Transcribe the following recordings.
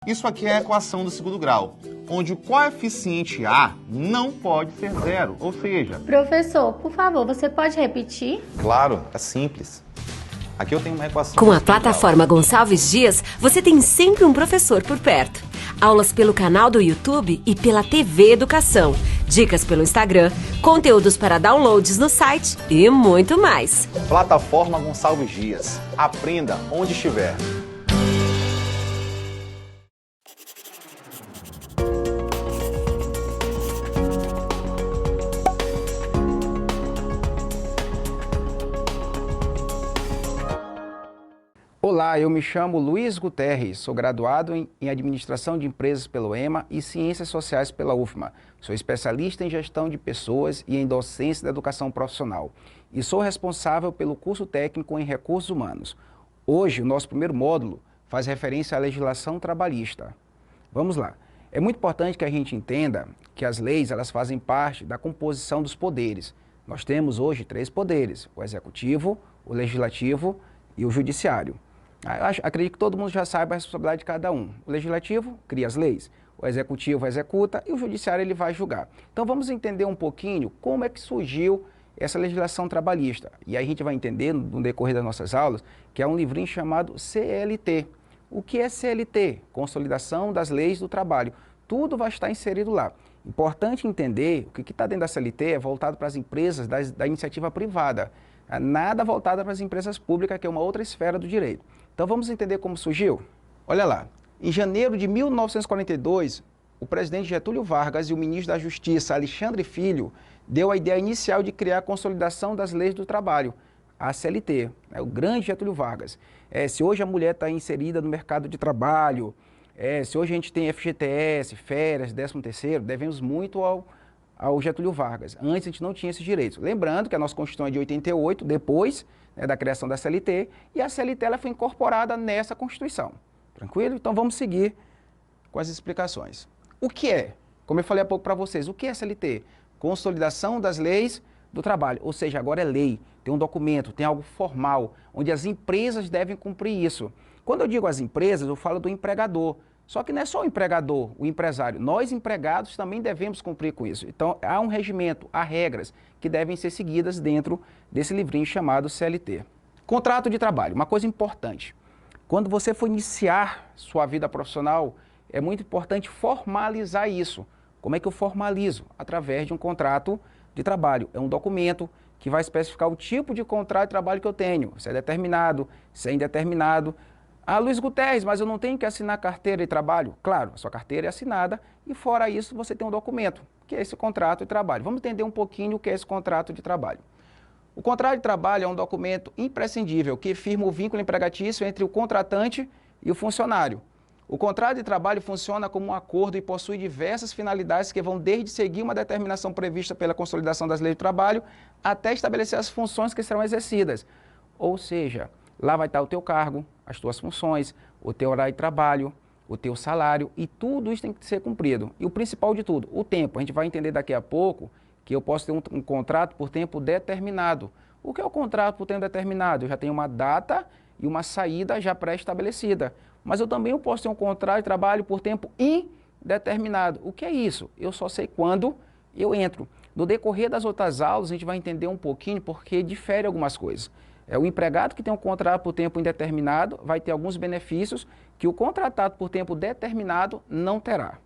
Isso aqui é a equação do segundo grau, onde o coeficiente A não pode ser zero, ou seja... Professor, por favor, você pode repetir? Claro, é simples. Aqui eu tenho uma equação... Com a plataforma Gonçalves Dias, você tem sempre um professor por perto. Aulas pelo canal do YouTube e pela TV Educação. Dicas pelo Instagram, conteúdos para downloads no site e muito mais. Plataforma Gonçalves Dias. Aprenda onde estiver. Olá, eu me chamo Luiz Guterres, sou graduado em Administração de Empresas pelo EMA e Ciências Sociais pela UFMA. Sou especialista em Gestão de Pessoas e em Docência da Educação Profissional e sou responsável pelo curso técnico em Recursos Humanos. Hoje, o nosso primeiro módulo faz referência à legislação trabalhista. Vamos lá. É muito importante que a gente entenda que as leis elas fazem parte da composição dos poderes. Nós temos hoje 3 poderes, o Executivo, o Legislativo e o Judiciário. Acredito que todo mundo já saiba a responsabilidade de cada um. O Legislativo cria as leis, o Executivo executa e o Judiciário ele vai julgar. Então vamos entender um pouquinho como é que surgiu essa legislação trabalhista. E aí a gente vai entender no decorrer das nossas aulas que é um livrinho chamado CLT. O que é CLT? Consolidação das Leis do Trabalho. Tudo vai estar inserido lá. Importante entender o que está dentro da CLT é voltado para as empresas da iniciativa privada. Nada voltado para as empresas públicas, que é uma outra esfera do direito. Então vamos entender como surgiu? Olha lá, em janeiro de 1942, o presidente Getúlio Vargas e o ministro da Justiça, Alexandre Filho, deu a ideia inicial de criar a Consolidação das Leis do Trabalho, a CLT, o grande Getúlio Vargas. Se hoje a mulher está inserida no mercado de trabalho, se hoje a gente tem FGTS, férias, 13º, devemos muito ao Getúlio Vargas. Antes a gente não tinha esses direitos. Lembrando que a nossa Constituição é de 88, depois da criação da CLT, e a CLT ela foi incorporada nessa Constituição. Tranquilo? Então vamos seguir com as explicações. O que é? Como eu falei há pouco para vocês, o que é CLT? Consolidação das Leis do Trabalho, ou seja, agora é lei, tem um documento, tem algo formal, onde as empresas devem cumprir isso. Quando eu digo as empresas, eu falo do empregador. Só que não é só o empregador, o empresário. Nós, empregados, também devemos cumprir com isso. Então, há um regimento, há regras que devem ser seguidas dentro desse livrinho chamado CLT. Contrato de trabalho, uma coisa importante. Quando você for iniciar sua vida profissional, é muito importante formalizar isso. Como é que eu formalizo? Através de um contrato de trabalho. É um documento que vai especificar o tipo de contrato de trabalho que eu tenho. Se é determinado, se é indeterminado. Ah, Luiz Guterres, mas eu não tenho que assinar carteira de trabalho? Claro, a sua carteira é assinada e fora isso você tem um documento, que é esse contrato de trabalho. Vamos entender um pouquinho o que é esse contrato de trabalho. O contrato de trabalho é um documento imprescindível que firma o vínculo empregatício entre o contratante e o funcionário. O contrato de trabalho funciona como um acordo e possui diversas finalidades que vão desde seguir uma determinação prevista pela Consolidação das Leis do Trabalho até estabelecer as funções que serão exercidas. Ou seja, lá vai estar o teu cargo, as tuas funções, o teu horário de trabalho, o teu salário e tudo isso tem que ser cumprido. E o principal de tudo, o tempo. A gente vai entender daqui a pouco que eu posso ter um contrato por tempo determinado. O que é o contrato por tempo determinado? Eu já tenho uma data e uma saída já pré-estabelecida. Mas eu também posso ter um contrato de trabalho por tempo indeterminado. O que é isso? Eu só sei quando eu entro. No decorrer das outras aulas, a gente vai entender um pouquinho porque difere algumas coisas. O empregado que tem um contrato por tempo indeterminado vai ter alguns benefícios que o contratado por tempo determinado não terá.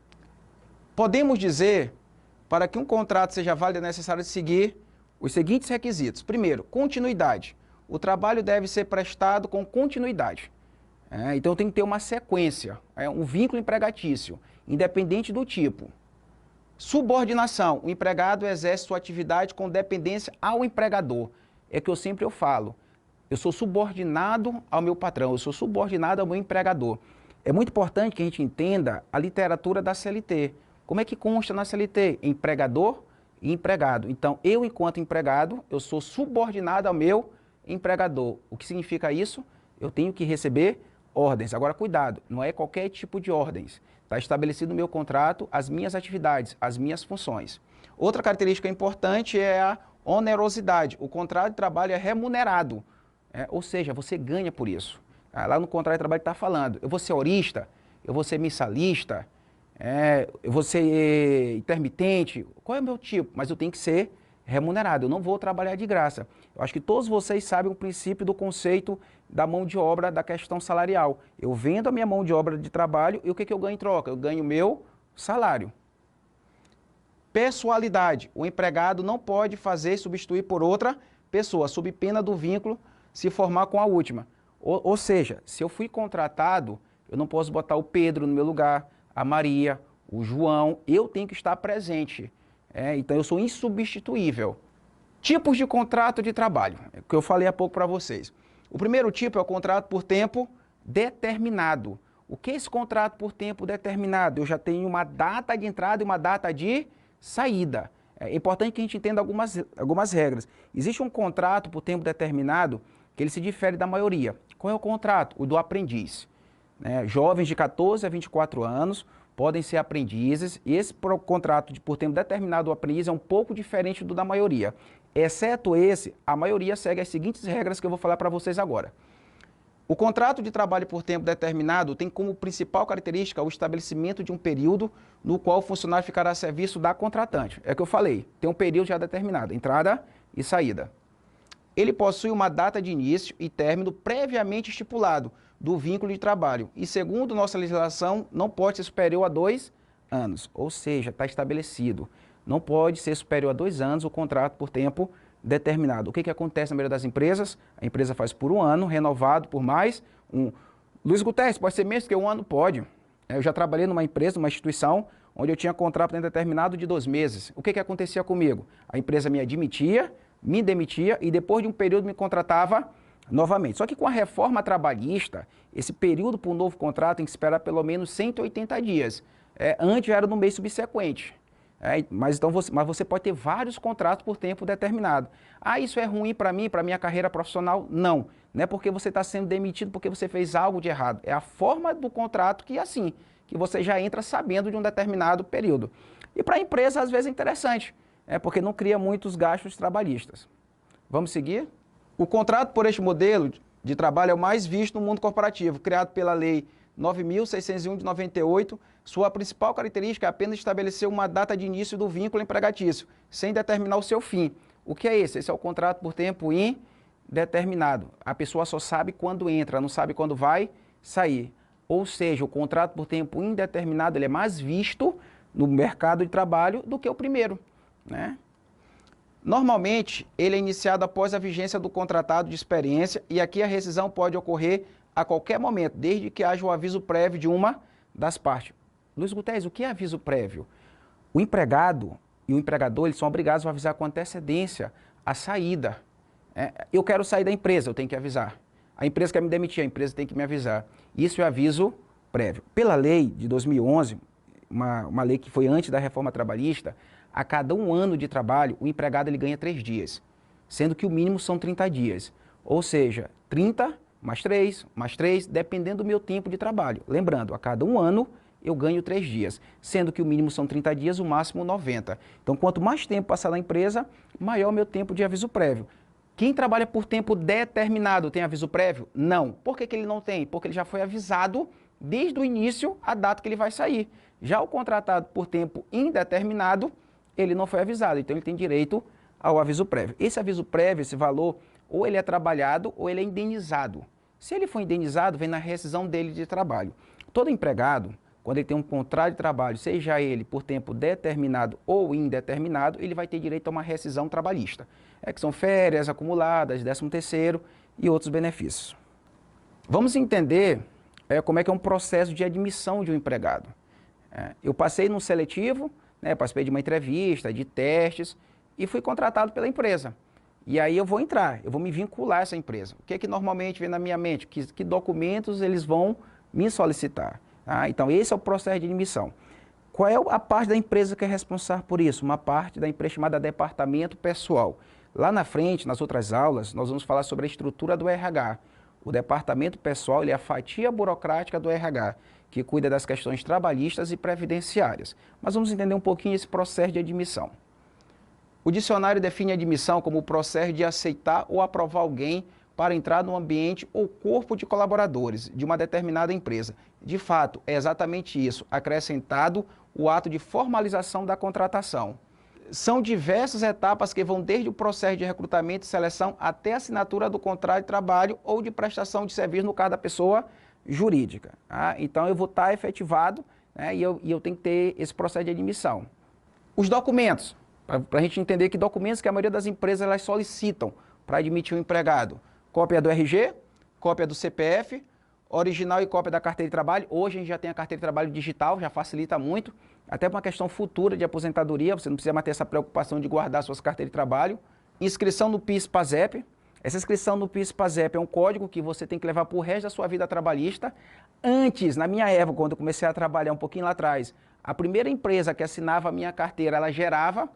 Podemos dizer, para que um contrato seja válido, é necessário seguir os seguintes requisitos. Primeiro, continuidade. O trabalho deve ser prestado com continuidade. Então tem que ter uma sequência, um vínculo empregatício, independente do tipo. Subordinação. O empregado exerce sua atividade com dependência ao empregador. É que eu sempre falo. Eu sou subordinado ao meu patrão, eu sou subordinado ao meu empregador. É muito importante que a gente entenda a literatura da CLT. Como é que consta na CLT? Empregador e empregado. Então, eu, enquanto empregado, eu sou subordinado ao meu empregador. O que significa isso? Eu tenho que receber ordens. Agora, cuidado, não é qualquer tipo de ordens. Está estabelecido no meu contrato as minhas atividades, as minhas funções. Outra característica importante é a onerosidade. O contrato de trabalho é remunerado. Ou seja, você ganha por isso. Lá no contrato de trabalho está falando, eu vou ser horista, eu vou ser mensalista, eu vou ser intermitente, qual é o meu tipo? Mas eu tenho que ser remunerado, eu não vou trabalhar de graça. Eu acho que todos vocês sabem o princípio do conceito da mão de obra, da questão salarial. Eu vendo a minha mão de obra de trabalho e o que eu ganho em troca? Eu ganho o meu salário. Pessoalidade. O empregado não pode fazer substituir por outra pessoa, sob pena do vínculo se formar com a última. Ou seja, se eu fui contratado, eu não posso botar o Pedro no meu lugar, a Maria, o João, eu tenho que estar presente. Então eu sou insubstituível. Tipos de contrato de trabalho, que eu falei há pouco para vocês. O primeiro tipo é o contrato por tempo determinado. O que é esse contrato por tempo determinado? Eu já tenho uma data de entrada e uma data de saída. É importante que a gente entenda algumas regras. Existe um contrato por tempo determinado que ele se difere da maioria. Qual é o contrato? O do aprendiz. Jovens de 14 a 24 anos podem ser aprendizes, e esse contrato por tempo determinado do aprendiz é um pouco diferente do da maioria. Exceto esse, a maioria segue as seguintes regras que eu vou falar para vocês agora. O contrato de trabalho por tempo determinado tem como principal característica o estabelecimento de um período no qual o funcionário ficará a serviço da contratante. É o que eu falei, tem um período já determinado, entrada e saída. Ele possui uma data de início e término previamente estipulado do vínculo de trabalho e, segundo nossa legislação, não pode ser superior a 2 anos, ou seja, está estabelecido. Não pode ser superior a 2 anos o contrato por tempo determinado. O que acontece na maioria das empresas? A empresa faz por 1 ano, renovado por mais um. Luiz Guterres, pode ser menos que 1 ano? Pode. Eu já trabalhei numa empresa, numa instituição, onde eu tinha contrato determinado de 2 meses. O que acontecia comigo? A empresa me admitia, me demitia e depois de um período me contratava novamente. Só que com a reforma trabalhista, esse período para um novo contrato tem que esperar pelo menos 180 dias. Antes era no mês subsequente. Mas você pode ter vários contratos por tempo determinado. Isso é ruim para mim, para minha carreira profissional? Não. Não é porque você está sendo demitido porque você fez algo de errado. É a forma do contrato que é assim, que você já entra sabendo de um determinado período. E para a empresa, às vezes, é interessante, porque não cria muitos gastos trabalhistas. Vamos seguir? O contrato por este modelo de trabalho é o mais visto no mundo corporativo, criado pela Lei 9.601 de 98, sua principal característica é apenas estabelecer uma data de início do vínculo empregatício, sem determinar o seu fim. O que é esse? Esse é o contrato por tempo indeterminado. A pessoa só sabe quando entra, não sabe quando vai sair. Ou seja, o contrato por tempo indeterminado ele é mais visto no mercado de trabalho do que o primeiro, Normalmente, ele é iniciado após a vigência do contratado de experiência e aqui a rescisão pode ocorrer a qualquer momento, desde que haja o aviso prévio de uma das partes. Luiz Guterres, o que é aviso prévio? O empregado e o empregador eles são obrigados a avisar com antecedência a saída. Eu quero sair da empresa, eu tenho que avisar. A empresa quer me demitir, a empresa tem que me avisar. Isso é aviso prévio. Pela lei de 2011, uma lei que foi antes da reforma trabalhista, a cada 1 ano de trabalho, o empregado ele ganha 3 dias, sendo que o mínimo são 30 dias. Ou seja, 30 mais 3, dependendo do meu tempo de trabalho. Lembrando, a cada 1 ano eu ganho 3 dias, sendo que o mínimo são 30 dias, o máximo 90. Então, quanto mais tempo passar na empresa, maior o meu tempo de aviso prévio. Quem trabalha por tempo determinado tem aviso prévio? Não. Por que ele não tem? Porque ele já foi avisado desde o início a data que ele vai sair. Já o contratado por tempo indeterminado, ele não foi avisado, então ele tem direito ao aviso prévio. Esse aviso prévio, esse valor, ou ele é trabalhado ou ele é indenizado. Se ele for indenizado, vem na rescisão dele de trabalho. Todo empregado, quando ele tem um contrato de trabalho, seja ele por tempo determinado ou indeterminado, ele vai ter direito a uma rescisão trabalhista. Que são férias acumuladas, 13º e outros benefícios. Vamos entender como é que é um processo de admissão de um empregado. Eu passei num seletivo, participei de uma entrevista, de testes e fui contratado pela empresa. E aí eu vou entrar, eu vou me vincular a essa empresa. O que é que normalmente vem na minha mente? Que documentos eles vão me solicitar? Então esse é o processo de admissão. Qual é a parte da empresa que é responsável por isso? Uma parte da empresa chamada departamento pessoal. Lá na frente, nas outras aulas, nós vamos falar sobre a estrutura do RH. O departamento pessoal ele é a fatia burocrática do RH, que cuida das questões trabalhistas e previdenciárias. Mas vamos entender um pouquinho esse processo de admissão. O dicionário define a admissão como o processo de aceitar ou aprovar alguém para entrar no ambiente ou corpo de colaboradores de uma determinada empresa. De fato, é exatamente isso, acrescentado o ato de formalização da contratação. São diversas etapas que vão desde o processo de recrutamento e seleção até a assinatura do contrato de trabalho ou de prestação de serviço no caso da pessoa jurídica. Tá? Então, eu vou estar efetivado, né, e eu tenho que ter esse processo de admissão. Os documentos, para a gente entender que documentos que a maioria das empresas elas solicitam para admitir um empregado. Cópia do RG, cópia do CPF, original e cópia da carteira de trabalho. Hoje a gente já tem a carteira de trabalho digital, já facilita muito, até para uma questão futura de aposentadoria, você não precisa mais ter essa preocupação de guardar suas carteiras de trabalho. Inscrição no PIS/PASEP. Essa inscrição no PIS/PASEP é um código que você tem que levar para o resto da sua vida trabalhista. Antes, na minha época, quando eu comecei a trabalhar um pouquinho lá atrás, a primeira empresa que assinava a minha carteira, ela gerava.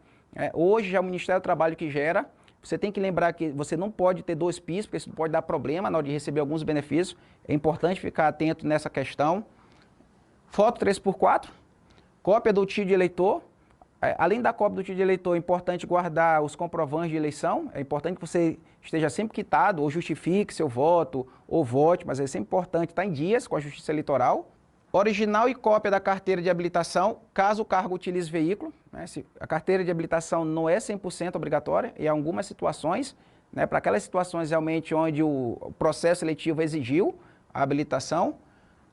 Hoje já é o Ministério do Trabalho que gera. Você tem que lembrar que você não pode ter 2 PIS, porque isso pode dar problema na hora de receber alguns benefícios. É importante ficar atento nessa questão. Foto 3x4, cópia do título de eleitor. Além da cópia do título de eleitor, é importante guardar os comprovantes de eleição. É importante que você esteja sempre quitado ou justifique seu voto ou vote, mas é sempre importante estar em dias com a Justiça Eleitoral. Original e cópia da carteira de habilitação, caso o cargo utilize veículo. Né? A carteira de habilitação não é 100% obrigatória, e há algumas situações, né, para aquelas situações realmente onde o processo seletivo exigiu a habilitação.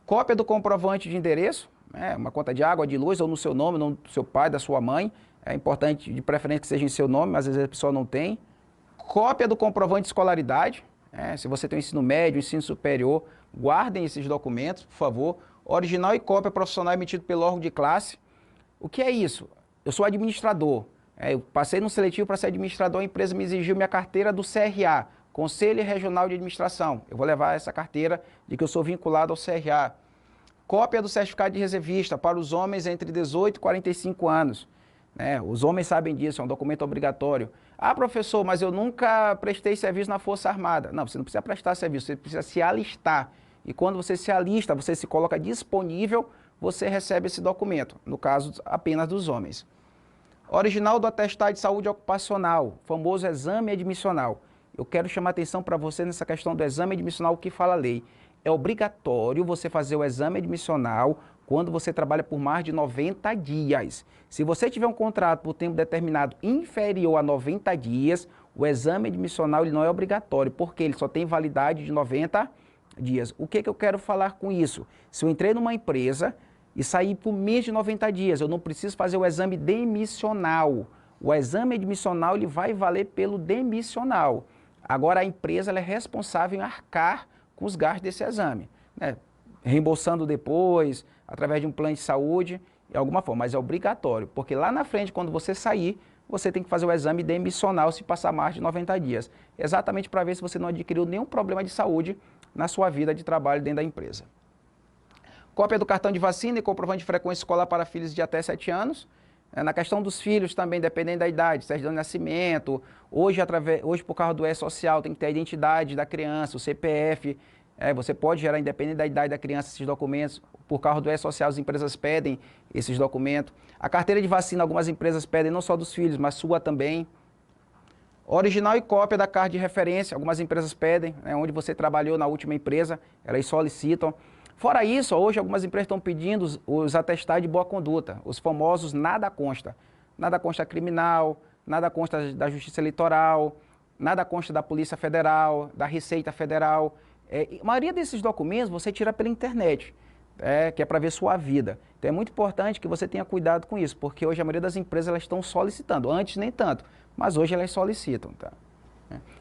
Cópia do comprovante de endereço, né, uma conta de água, de luz, ou no seu nome, no seu pai, da sua mãe. É importante, de preferência, que seja em seu nome, mas às vezes a pessoa não tem. Cópia do comprovante de escolaridade. Se você tem o ensino médio, ensino superior, guardem esses documentos, por favor. Original e cópia profissional emitido pelo órgão de classe. O que é isso? Eu sou administrador. Eu passei no seletivo para ser administrador, a empresa me exigiu minha carteira do CRA, Conselho Regional de Administração. Eu vou levar essa carteira de que eu sou vinculado ao CRA. Cópia do certificado de reservista para os homens entre 18 e 45 anos. Os homens sabem disso, é um documento obrigatório. Ah, professor, mas eu nunca prestei serviço na Força Armada. Não, você não precisa prestar serviço, você precisa se alistar. E quando você se alista, você se coloca disponível, você recebe esse documento, no caso apenas dos homens. Original do atestado de saúde ocupacional, famoso exame admissional. Eu quero chamar a atenção para você nessa questão do exame admissional, o que fala a lei. É obrigatório você fazer o exame admissional quando você trabalha por mais de 90 dias. Se você tiver um contrato por tempo determinado inferior a 90 dias, o exame admissional ele não é obrigatório, porque ele só tem validade de 90 dias. O que eu quero falar com isso? Se eu entrei numa empresa e saí por mês de 90 dias, eu não preciso fazer o exame demissional. O exame admissional ele vai valer pelo demissional. Agora a empresa ela é responsável em arcar com os gastos desse exame, né? Reembolsando depois, através de um plano de saúde, de alguma forma, mas é obrigatório, porque lá na frente, quando você sair, você tem que fazer o exame demissional se passar mais de 90 dias, exatamente para ver se você não adquiriu nenhum problema de saúde na sua vida de trabalho dentro da empresa. Cópia do cartão de vacina e comprovante de frequência escolar para filhos de até 7 anos. Na questão dos filhos também, dependendo da idade, certidão de nascimento, hoje por causa do E-Social tem que ter a identidade da criança, o CPF, você pode gerar, independente da idade da criança, esses documentos. Por causa do E-Social, as empresas pedem esses documentos. A carteira de vacina, algumas empresas pedem não só dos filhos, mas sua também. Original e cópia da carta de referência, algumas empresas pedem, onde você trabalhou na última empresa, elas solicitam. Fora isso, hoje algumas empresas estão pedindo os atestados de boa conduta, os famosos nada consta. Nada consta criminal, nada consta da Justiça Eleitoral, nada consta da Polícia Federal, da Receita Federal. A maioria desses documentos você tira pela internet, que é para ver sua vida. Então é muito importante que você tenha cuidado com isso, porque hoje a maioria das empresas elas estão solicitando, antes nem tanto, mas hoje elas solicitam. Tá?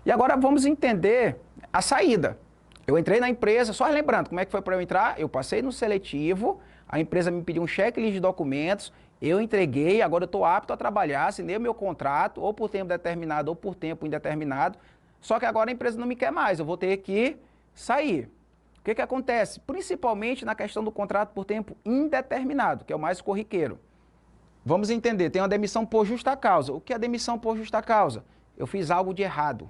E agora vamos entender a saída. Eu entrei na empresa, só lembrando, como é que foi para eu entrar? Eu passei no seletivo, a empresa me pediu um checklist de documentos, eu entreguei, agora eu estou apto a trabalhar, assinei o meu contrato, ou por tempo determinado ou por tempo indeterminado, só que agora a empresa não me quer mais, eu vou ter que sair. O que acontece? Principalmente na questão do contrato por tempo indeterminado, que é o mais corriqueiro. Vamos entender, tem uma demissão por justa causa. O que é demissão por justa causa? Eu fiz algo de errado,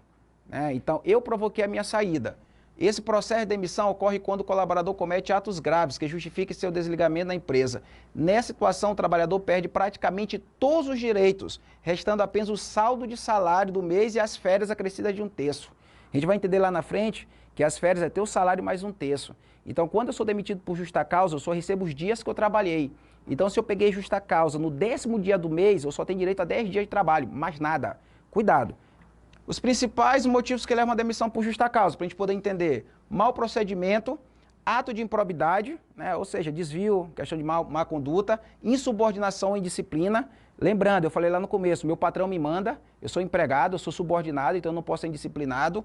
então eu provoquei a minha saída. Esse processo de demissão ocorre quando o colaborador comete atos graves que justifiquem seu desligamento da empresa. Nessa situação, o trabalhador perde praticamente todos os direitos, restando apenas o saldo de salário do mês e as férias acrescidas de 1/3. A gente vai entender lá na frente que as férias é teu salário mais 1/3. Então, quando eu sou demitido por justa causa, eu só recebo os dias que eu trabalhei. Então, se eu peguei justa causa no 10º dia do mês, eu só tenho direito a 10 dias de trabalho, mais nada. Cuidado. Os principais motivos que levam a demissão por justa causa, para a gente poder entender: mau procedimento, ato de improbidade, né, ou seja, desvio, questão de má conduta, insubordinação e indisciplina. Lembrando, eu falei lá no começo, meu patrão me manda, eu sou empregado, eu sou subordinado, então eu não posso ser indisciplinado.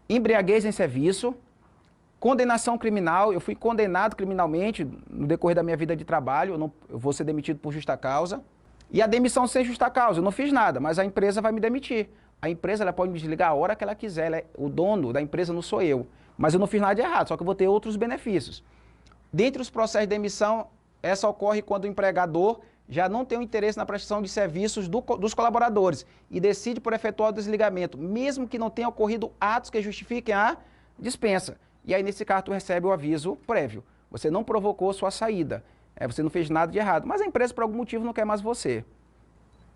Embriaguez em serviço, condenação criminal, eu fui condenado criminalmente no decorrer da minha vida de trabalho, eu vou ser demitido por justa causa. E a demissão sem justa causa, eu não fiz nada, mas a empresa vai me demitir. A empresa ela pode me desligar a hora que ela quiser, o dono da empresa não sou eu. Mas eu não fiz nada de errado, só que eu vou ter outros benefícios. Dentre os processos de demissão, essa ocorre quando o empregador já não tem o interesse na prestação de serviços dos colaboradores e decide por efetuar o desligamento, mesmo que não tenha ocorrido atos que justifiquem a dispensa. E aí, nesse caso, tu recebe o aviso prévio. Você não provocou sua saída, você não fez nada de errado, mas a empresa, por algum motivo, não quer mais você.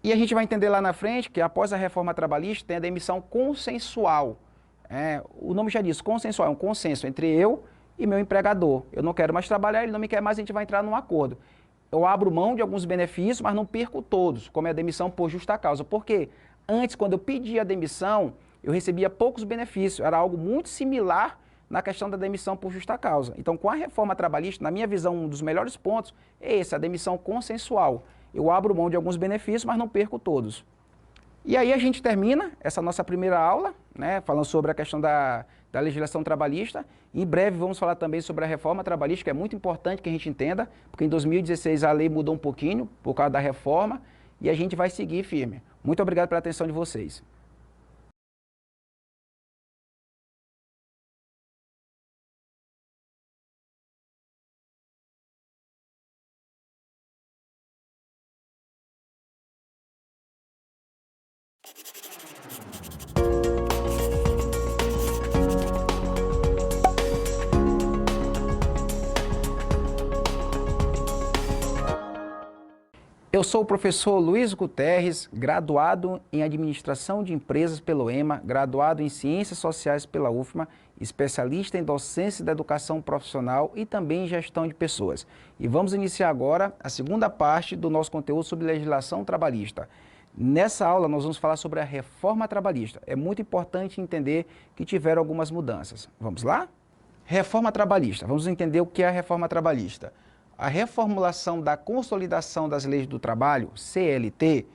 E a gente vai entender lá na frente que, após a reforma trabalhista, tem a demissão consensual. O nome já diz, consensual, é um consenso entre eu e meu empregador. Eu não quero mais trabalhar, ele não me quer mais, a gente vai entrar num acordo. Eu abro mão de alguns benefícios, mas não perco todos, como é a demissão por justa causa. Por quê? Antes, quando eu pedia a demissão, eu recebia poucos benefícios. Era algo muito similar na questão da demissão por justa causa. Então, com a reforma trabalhista, na minha visão, um dos melhores pontos é esse, a demissão consensual. Eu abro mão de alguns benefícios, mas não perco todos. E aí a gente termina essa nossa primeira aula, né, falando sobre a questão da legislação trabalhista. Em breve vamos falar também sobre a reforma trabalhista, que é muito importante que a gente entenda, porque em 2016 a lei mudou um pouquinho por causa da reforma e a gente vai seguir firme. Muito obrigado pela atenção de vocês. Eu sou o professor Luiz Guterres, graduado em Administração de Empresas pelo EMA, graduado em Ciências Sociais pela UFMA, especialista em Docência da Educação Profissional e também em Gestão de Pessoas. E vamos iniciar agora a segunda parte do nosso conteúdo sobre legislação trabalhista. Nessa aula nós vamos falar sobre a reforma trabalhista. É muito importante entender que tiveram algumas mudanças. Vamos lá? Reforma trabalhista. Vamos entender o que é a reforma trabalhista. A reformulação da Consolidação das Leis do Trabalho, CLT,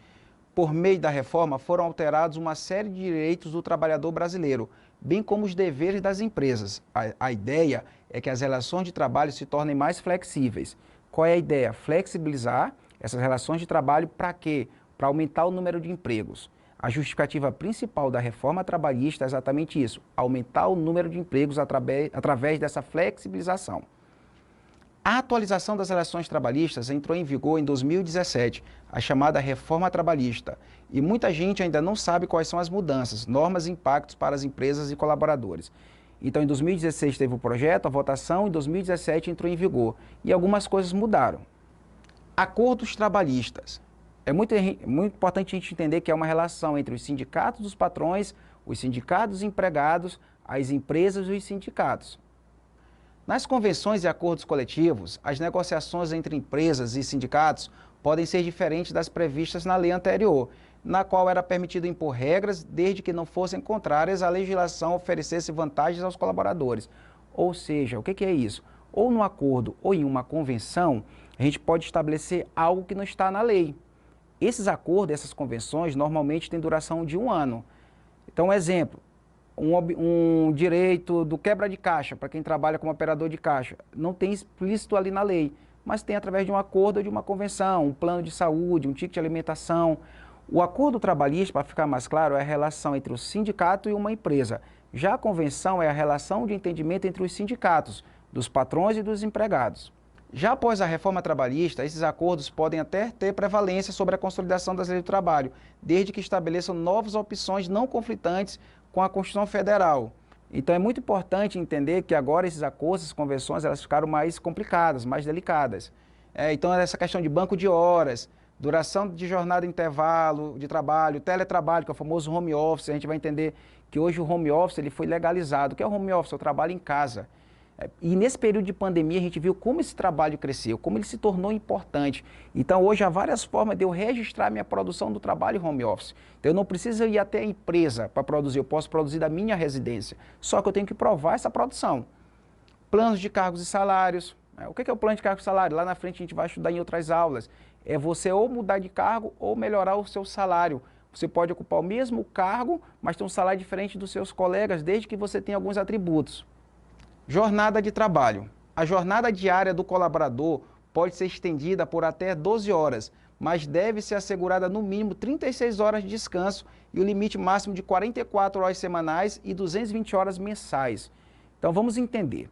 por meio da reforma foram alterados uma série de direitos do trabalhador brasileiro, bem como os deveres das empresas. A ideia é que as relações de trabalho se tornem mais flexíveis. Qual é a ideia? Flexibilizar essas relações de trabalho para quê? Para aumentar o número de empregos. A justificativa principal da reforma trabalhista é exatamente isso, aumentar o número de empregos através dessa flexibilização. A atualização das relações trabalhistas entrou em vigor em 2017, a chamada reforma trabalhista, e muita gente ainda não sabe quais são as mudanças, normas e impactos para as empresas e colaboradores. Então, em 2016 teve o projeto, a votação, em 2017 entrou em vigor, e algumas coisas mudaram. Acordos trabalhistas. É muito importante a gente entender que é uma relação entre os sindicatos dos patrões, os sindicatos dos empregados, as empresas e os sindicatos. Nas convenções e acordos coletivos, as negociações entre empresas e sindicatos podem ser diferentes das previstas na lei anterior, na qual era permitido impor regras desde que não fossem contrárias à legislação oferecesse vantagens aos colaboradores. Ou seja, o que é isso? Ou no acordo ou em uma convenção, a gente pode estabelecer algo que não está na lei. Esses acordos, essas convenções, normalmente têm duração de 1 ano. Então, exemplo. Um direito do quebra de caixa, para quem trabalha como operador de caixa, não tem explícito ali na lei, mas tem através de um acordo ou de uma convenção, um plano de saúde, um ticket de alimentação. O acordo trabalhista, para ficar mais claro, é a relação entre o sindicato e uma empresa. Já a convenção é a relação de entendimento entre os sindicatos, dos patrões e dos empregados. Já após a reforma trabalhista, esses acordos podem até ter prevalência sobre a consolidação das leis do trabalho, desde que estabeleçam novas opções não conflitantes com a Constituição Federal. Então é muito importante entender que agora esses acordos, essas convenções, elas ficaram mais complicadas, mais delicadas. Então essa questão de banco de horas, duração de jornada, intervalo de trabalho, teletrabalho, que é o famoso home office. A gente vai entender que hoje o home office ele foi legalizado. O que é o home office? Eu trabalho em casa. E nesse período de pandemia a gente viu como esse trabalho cresceu, como ele se tornou importante. Então hoje há várias formas de eu registrar minha produção do trabalho home office. Então eu não preciso ir até a empresa para produzir, eu posso produzir da minha residência. Só que eu tenho que provar essa produção. Planos de cargos e salários. O que é o plano de cargos e salário? Lá na frente a gente vai estudar em outras aulas. É você ou mudar de cargo ou melhorar o seu salário. Você pode ocupar o mesmo cargo, mas ter um salário diferente dos seus colegas, desde que você tenha alguns atributos. Jornada de trabalho. A jornada diária do colaborador pode ser estendida por até 12 horas, mas deve ser assegurada no mínimo 36 horas de descanso e o limite máximo de 44 horas semanais e 220 horas mensais. Então vamos entender.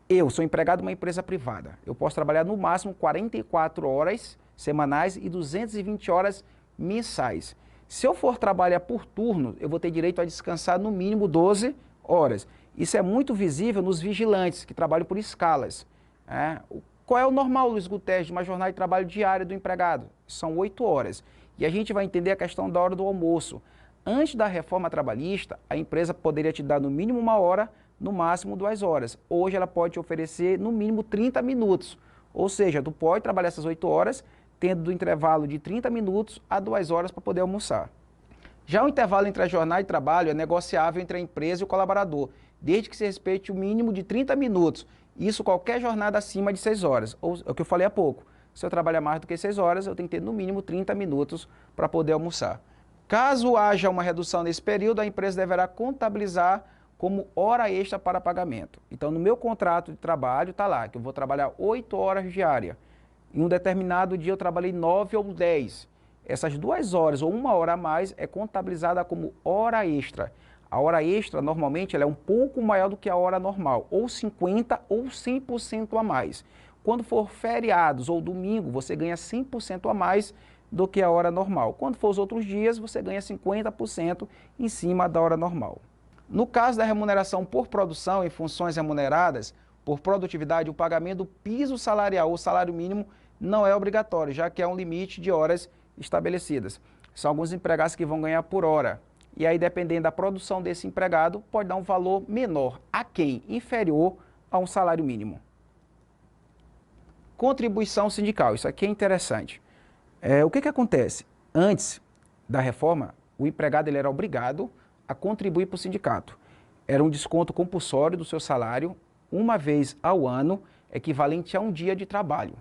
Eu sou empregado de uma empresa privada. Eu posso trabalhar no máximo 44 horas semanais e 220 horas mensais. Se eu for trabalhar por turno, eu vou ter direito a descansar no mínimo 12 horas. Isso é muito visível nos vigilantes, que trabalham por escalas. Qual é o normal, Luiz Guterres, de uma jornada de trabalho diária do empregado? São 8 horas. E a gente vai entender a questão da hora do almoço. Antes da reforma trabalhista, a empresa poderia te dar no mínimo 1 hora, no máximo 2 horas. Hoje ela pode te oferecer no mínimo 30 minutos. Ou seja, tu pode trabalhar essas 8 horas, tendo do intervalo de 30 minutos a 2 horas para poder almoçar. Já o intervalo entre a jornada de trabalho é negociável entre a empresa e o colaborador, desde que se respeite o mínimo de 30 minutos. Isso qualquer jornada acima de 6 horas. Ou é o que eu falei há pouco. Se eu trabalhar mais do que 6 horas, eu tenho que ter no mínimo 30 minutos para poder almoçar. Caso haja uma redução nesse período, a empresa deverá contabilizar como hora extra para pagamento. Então, no meu contrato de trabalho está lá que eu vou trabalhar 8 horas diárias. Em um determinado dia eu trabalhei 9 ou 10. Essas 2 horas ou 1 hora a mais é contabilizada como hora extra. A hora extra, normalmente, ela é um pouco maior do que a hora normal, ou 50% ou 100% a mais. Quando for feriados ou domingo, você ganha 100% a mais do que a hora normal. Quando for os outros dias, você ganha 50% em cima da hora normal. No caso da remuneração por produção em funções remuneradas, por produtividade, o pagamento do piso salarial ou salário mínimo não é obrigatório, já que é um limite de horas estabelecidas. São alguns empregados que vão ganhar por hora. E aí, dependendo da produção desse empregado, pode dar um valor menor a quem? Inferior a um salário mínimo. Contribuição sindical, isso aqui é interessante. O que acontece? Antes da reforma, o empregado ele era obrigado a contribuir para o sindicato. Era um desconto compulsório do seu salário, uma vez ao ano, equivalente a um dia de trabalho.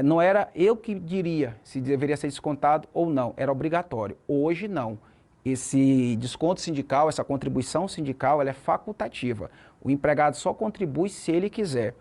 Não era eu que diria se deveria ser descontado ou não, era obrigatório. Hoje não. Esse desconto sindical, essa contribuição sindical, ela é facultativa. O empregado só contribui se ele quiser.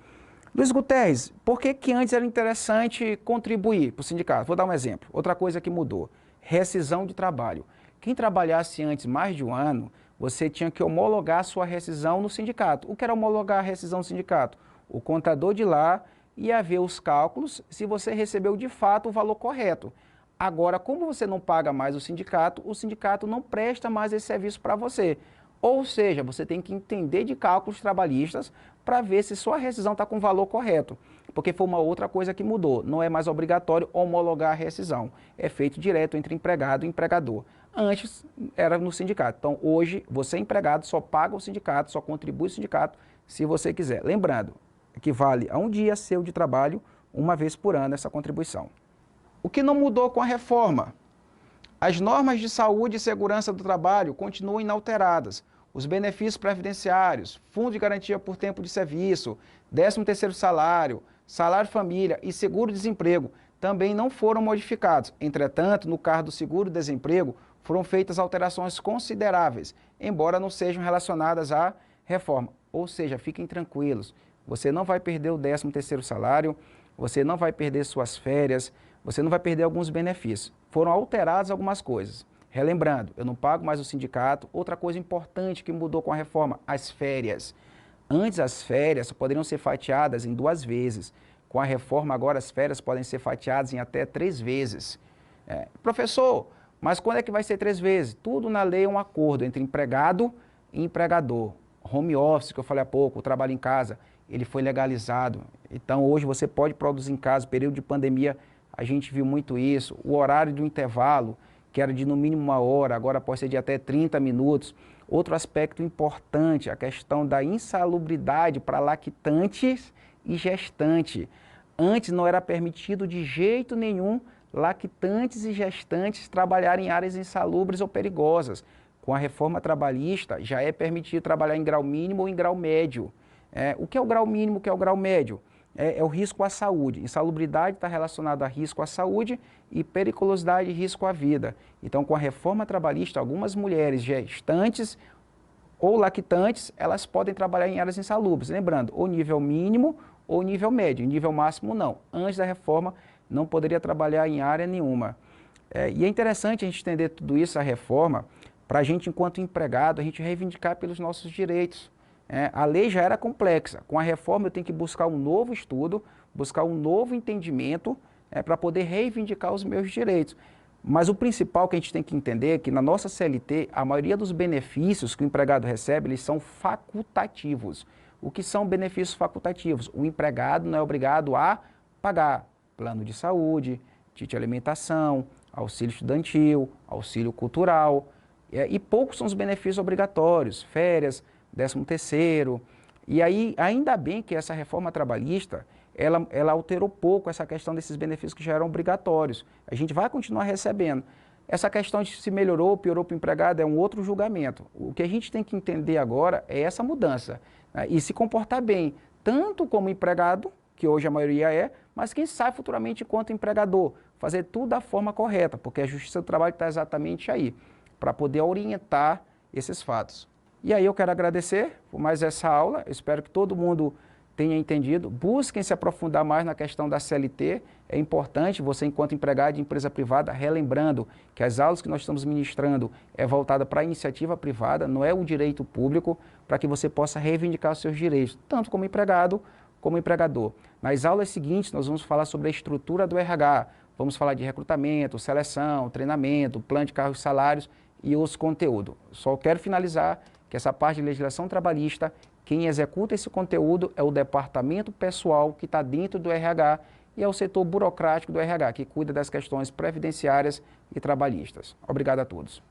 Luiz Guterres, por que antes era interessante contribuir para o sindicato? Vou dar um exemplo. Outra coisa que mudou, rescisão de trabalho. Quem trabalhasse antes mais de um ano, você tinha que homologar a sua rescisão no sindicato. O que era homologar a rescisão no sindicato? O contador de lá ia ver os cálculos se você recebeu de fato o valor correto. Agora, como você não paga mais o sindicato não presta mais esse serviço para você. Ou seja, você tem que entender de cálculos trabalhistas para ver se sua rescisão está com o valor correto. Porque foi uma outra coisa que mudou. Não é mais obrigatório homologar a rescisão. É feito direto entre empregado e empregador. Antes era no sindicato. Então, hoje, você é empregado, só paga o sindicato, só contribui o sindicato se você quiser. Lembrando, equivale a um dia seu de trabalho, uma vez por ano, essa contribuição. O que não mudou com a reforma? As normas de saúde e segurança do trabalho continuam inalteradas. Os benefícios previdenciários, fundo de garantia por tempo de serviço, 13º salário, salário família e seguro-desemprego também não foram modificados. Entretanto, no caso do seguro-desemprego, foram feitas alterações consideráveis, embora não sejam relacionadas à reforma. Ou seja, fiquem tranquilos, você não vai perder o 13º salário, você não vai perder suas férias, você não vai perder alguns benefícios. Foram alteradas algumas coisas. Relembrando, eu não pago mais o sindicato. Outra coisa importante que mudou com a reforma, as férias. Antes as férias poderiam ser fatiadas em 2 vezes. Com a reforma agora as férias podem ser fatiadas em até 3 vezes. Professor, mas quando é que vai ser 3 vezes? Tudo na lei é um acordo entre empregado e empregador. Home office, que eu falei há pouco, o trabalho em casa, ele foi legalizado. Então hoje você pode produzir em casa, período de pandemia, a gente viu muito isso, o horário do intervalo, que era de no mínimo 1 hora, agora pode ser de até 30 minutos. Outro aspecto importante, a questão da insalubridade para lactantes e gestantes. Antes não era permitido de jeito nenhum lactantes e gestantes trabalharem em áreas insalubres ou perigosas. Com a reforma trabalhista, já é permitido trabalhar em grau mínimo ou em grau médio. O que é o grau mínimo, o que é o grau médio? É o risco à saúde. Insalubridade está relacionada a risco à saúde e periculosidade e risco à vida. Então, com a reforma trabalhista, algumas mulheres gestantes ou lactantes, elas podem trabalhar em áreas insalubres. Lembrando, ou nível mínimo ou nível médio, nível máximo não. Antes da reforma, não poderia trabalhar em área nenhuma. E é interessante a gente entender tudo isso, a reforma, para a gente, enquanto empregado, a gente reivindicar pelos nossos direitos. A lei já era complexa. Com a reforma eu tenho que buscar um novo estudo, buscar um novo entendimento para poder reivindicar os meus direitos. Mas o principal que a gente tem que entender é que na nossa CLT, a maioria dos benefícios que o empregado recebe, eles são facultativos. O que são benefícios facultativos? O empregado não é obrigado a pagar plano de saúde, título de alimentação, auxílio estudantil, auxílio cultural, e poucos são os benefícios obrigatórios, férias, 13º, e aí ainda bem que essa reforma trabalhista, ela alterou pouco essa questão desses benefícios que já eram obrigatórios. A gente vai continuar recebendo. Essa questão de se melhorou ou piorou para o empregado é um outro julgamento. O que a gente tem que entender agora é essa mudança, né? E se comportar bem, tanto como empregado, que hoje a maioria mas quem sabe futuramente enquanto empregador, fazer tudo da forma correta, porque a Justiça do Trabalho está exatamente aí, para poder orientar esses fatos. E aí eu quero agradecer por mais essa aula, eu espero que todo mundo tenha entendido. Busquem se aprofundar mais na questão da CLT, é importante você, enquanto empregado de empresa privada, relembrando que as aulas que nós estamos ministrando é voltada para a iniciativa privada, não é o direito público, para que você possa reivindicar os seus direitos, tanto como empregado como empregador. Nas aulas seguintes nós vamos falar sobre a estrutura do RH, vamos falar de recrutamento, seleção, treinamento, plano de cargos e salários e os conteúdos. Só quero finalizar que essa parte de legislação trabalhista, quem executa esse conteúdo é o departamento pessoal que está dentro do RH e é o setor burocrático do RH, que cuida das questões previdenciárias e trabalhistas. Obrigado a todos.